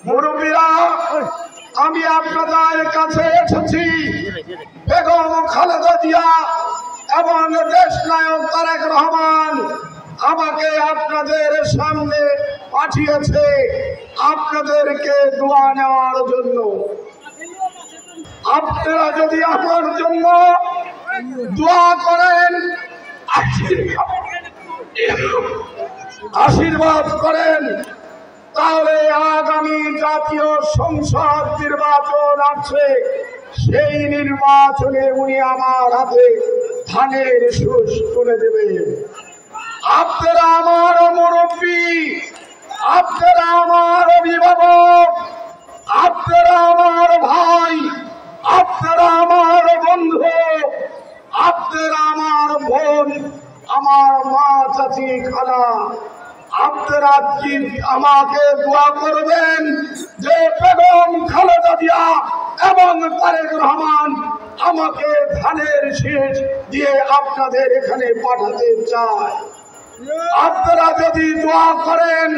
মুরব্বীরা, আমি আপনাদের কাছে এসেছি বেগম খালেদা জিয়া এবং দেশ নায়ক তারেক রহমান আমাকে আপনাদের সামনে পাঠিয়েছে আপনাদেরকে দোয়া নেওয়ার জন্য। আপনারা যদি আমার জন্য দোয়া করেন, আশীর্বাদ করেন, তাহলে আগামী জাতীয় সংসদ নির্বাচন আছে, সেই নির্বাচনে উনি আমার হাতে ধানের শীষ তুলে দেবেন। আপনারা আমার মুরব্বী, আপনারা আমার অভিভাবক, আপনারা আমার ভাই, আপনারা আমার বন্ধু, আপনারা আমার বোন, আমার মা, চাচি, খালা, আপনারা কি আমাকে দোয়া করবেন যে বেগম খালেদা জিয়া এবং তারেক রহমান আমাকে ধানের শীষ দিয়ে আপনাদের এখানে পাঠাতে চায়? আপনারা যদি দোয়া করেন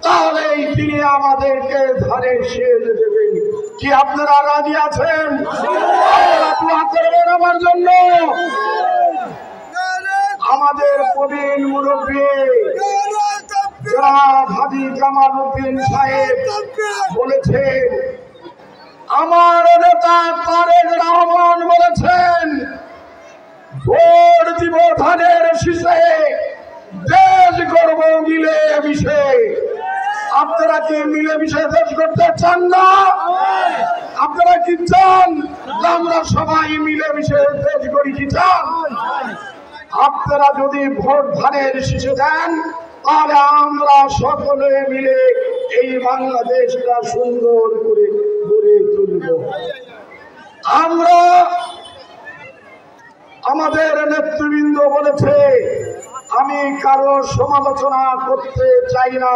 তাহলে তিনি আমাদেরকে ধানের শীষ দেবেন। কি আপনারা রাজি আছেন? আপনারা দোয়া করবেন আমার জন্য। আমাদের প্রবীণ মুরব্বী জনাব হাজী জামাল উদ্দিন সাহেব বলেছেন, আমার নেতা তারেক রহমান বলেছেন ভোট দিব ধানের শীষে, দেশ গর্ব মিলে মিশে। আপনারা কি মিলে মিশে দেশ করতে চান না? আপনারা কি চান আমরা সবাই মিলে মিশে দেশ গড়ি? কি চান? আপনারা যদি ভোট ধানের শীষে দেন তাহলে আমরা সকলে মিলে এই বাংলাদেশটা সুন্দর করে গড়ে তুলব। আমরা আমাদের নেতৃবৃন্দ বলেছে, আমি কারো সমালোচনা করতে চাই না,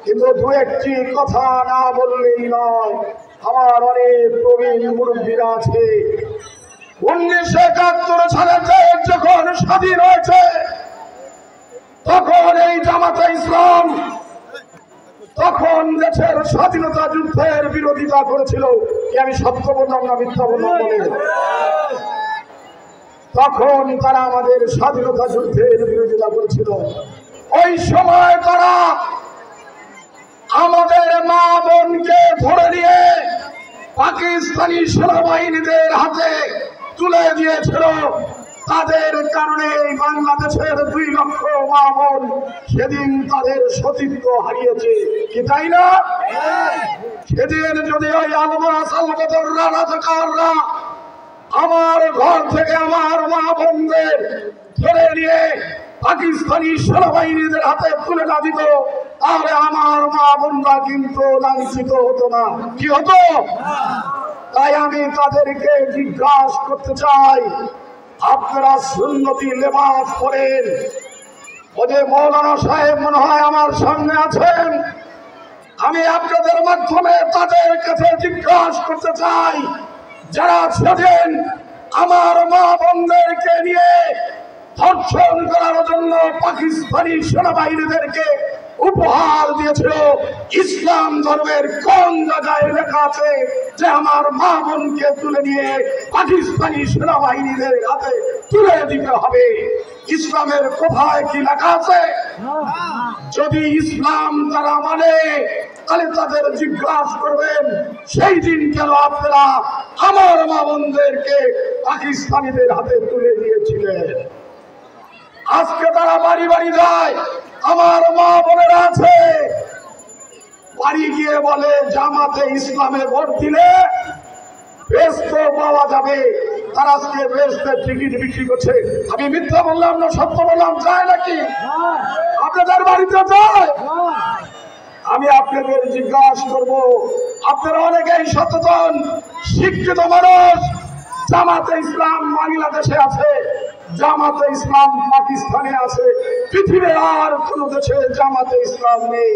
কিন্তু দু একটি কথা না বললেই নয়। আমার অনেক প্রবীণ মুরব্বীরা আছে, 1971 সালে দেশ যখন স্বাধীন হয়েছে তখন এই জামাতে ইসলাম তখন দেশের স্বাধীনতা যুদ্ধের বিরোধিতা করেছিল। কি আমি সত্য বললাম না মিথ্যা বললাম বলে? তখন তারা আমাদের স্বাধীনতা যুদ্ধের বিরোধিতা করেছিল। ওই সময় তারা আমাদের মা বোনকে ধরে নিয়ে পাকিস্তানি সেনাবাহিনীদের হাতে তুলে দিয়েছিল। তাদের কারণে বাংলাদেশের 2 লক্ষ মা বোন সেদিন তাদের সতীত্ব হারিয়েছে। কি তাই না? সেদিন যদি ওই রাজাকাররা আমার ঘর থেকে আমার মা বোনদের ধরে নিয়ে পাকিস্তানি সেনাবাহিনীদের হাতে তুলে না দিত, তাহলে আমার মা বোনরা কিন্তু লাঞ্ছিত হতো না। কি হতো? তাই আমি তাদেরকে জিজ্ঞাসা করতে চাই, আপনারা সুন্নতি লেবাস পরেন। ওদের মৌলানা সাহেব মনে হয় আমার সামনে আছেন, আমি আপনাদের মাধ্যমে তাদের কাছে জিজ্ঞাসা করতে চাই, যারা সেদিন আমার মা বোনদেরকে নিয়ে ধর্ষণ করার জন্য পাকিস্তানি সেনাবাহিনীদেরকে উপহার দিয়েছিল, ইসলাম ধর্মের কোন জায়গায় লেখা আছে যে আমার মা বোনকে তুলে নিয়ে পাকিস্তানি সেনাবাহিনীদের হাতে তুলে দিতে হবে? ইসলামের কোথায় কি লেখা আছে? যদি ইসলাম তারা মানে তাহলে তাদের জিজ্ঞাসা করবেন, সেই দিন কেন আপনারা আমার মা বোনদেরকে পাকিস্তানিদের হাতে তুলে দিয়েছিলেন? আজকে তারা বাড়ি বাড়ি যায়, আমার মা বোনেরা আছে, বাড়ি গিয়ে বলে জামাতে ইসলামে ভোট দিলে বেহেশত পাওয়া যাবে। তারা আজকে বেহেশতের টিকিট বিক্রি করছে। আমি মিথ্যা বললাম না সত্য বললাম? যায় নাকি? আপনাদের বাড়িতে যায়? আমি আপনাদের জিজ্ঞাসা করব, আপনারা অনেকেই সচেতন শিক্ষিত মানুষ, জামাতে ইসলাম বাংলাদেশে আছে, জামাতে ইসলাম পাকিস্তানে আছে, পৃথিবীর আর কোন দেশে জামাতে ইসলাম নেই।